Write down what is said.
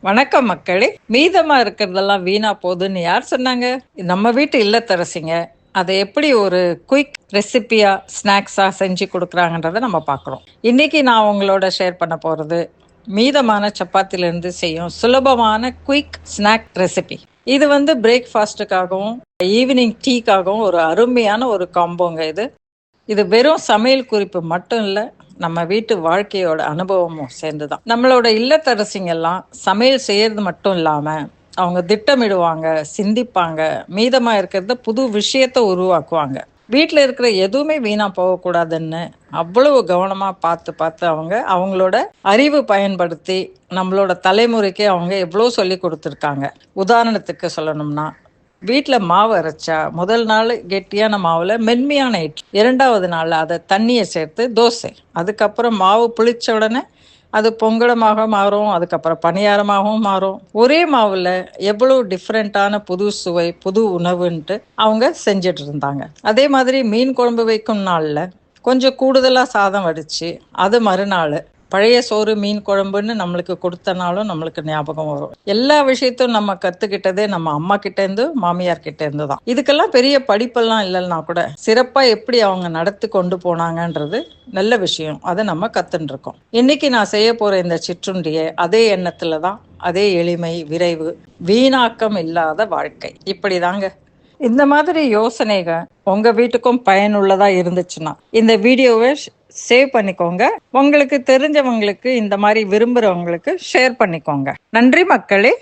வணக்கம் மக்களே. மீதமா இருக்கிறதெல்லாம் வீணா போகுதுன்னு யார் சொன்னாங்க? நம்ம வீட்டு இல்லத்தரசிங்க அதை எப்படி ஒரு குயிக் ரெசிபியா ஸ்நாக்ஸா செஞ்சு கொடுக்குறாங்கன்றத நம்ம பார்க்குறோம். இன்னைக்கு நான் உங்களோட ஷேர் பண்ண போறது மீதமான சப்பாத்திலேருந்து செய்யும் சுலபமான குயிக் ஸ்நாக் ரெசிபி. இது பிரேக்ஃபாஸ்ட்டுக்காகவும் ஈவினிங் டீக்காகவும் ஒரு அருமையான ஒரு காம்போங்க. இது வெறும் சமையல் குறிப்பு மட்டும் இல்லை, நம்ம வீட்டு வாழ்க்கையோட அனுபவமும் சேர்ந்துதான். நம்மளோட இல்லத்தரசிங்கெல்லாம் சமையல் செய்யறது மட்டும் இல்லாம அவங்க திட்டமிடுவாங்க, சிந்திப்பாங்க, மீதமா இருக்கிறத புது விஷயத்த உருவாக்குவாங்க. வீட்டில் இருக்கிற எதுவுமே வீணா போகக்கூடாதுன்னு அவ்வளவு கவனமா பார்த்து பார்த்து அவங்களோட அறிவு பயன்படுத்தி நம்மளோட தலைமுறைக்கு அவங்க எவ்வளோ சொல்லி கொடுத்துருக்காங்க. உதாரணத்துக்கு சொல்லணும்னா, வீட்டில் மாவு அரைச்சா முதல் நாள் கெட்டியான மாவில் மென்மையான இட்லி, இரண்டாவது நாள் அதை தண்ணியை சேர்த்து தோசை, அதுக்கப்புறம் மாவு புளிச்ச உடனே அது பொங்கலமாக மாறும், அதுக்கப்புறம் பணியாரமாகவும் மாறும். ஒரே மாவில் எவ்வளோ டிஃப்ரெண்ட்டான புது சுவை, புது உணவுன்ட்டு அவங்க செஞ்சிட்டு இருந்தாங்க. அதே மாதிரி மீன் குழம்பு வைக்கும் நாளில் கொஞ்சம் கூடுதலாக சாதம் வடித்து அது மறுநாள் பழைய சோறு மீன் குழம்புன்னு நம்மளுக்கு கொடுத்தனாலும் நம்மளுக்கு ஞாபகம் வரும். எல்லா விஷயத்தையும் நம்ம கற்றுக்கிட்டதே நம்ம அம்மா கிட்டேருந்து, மாமியார் கிட்டேருந்து தான். இதுக்கெல்லாம் பெரிய படிப்பெல்லாம் இல்லைன்னா கூட சிறப்பாக எப்படி அவங்க நடத்தி கொண்டு போனாங்கன்றது நல்ல விஷயம். அதை நம்ம கற்றுன்னு இருக்கோம். இன்னைக்கு நான் செய்ய போகிற இந்த சிற்றுண்டியை அதே எண்ணத்தில் தான், அதே எளிமை, விரைவு, வீணாக்கம் இல்லாத வாழ்க்கை, இப்படி தாங்க. இந்த மாதிரி யோசனைகள் உங்க வீட்டுக்கும் பயனுள்ளதா இருந்துச்சுன்னா இந்த வீடியோவை சேவ் பண்ணிக்கோங்க. உங்களுக்கு தெரிஞ்சவங்களுக்கு, இந்த மாதிரி விரும்புறவங்களுக்கு ஷேர் பண்ணிக்கோங்க. நன்றி மக்களே.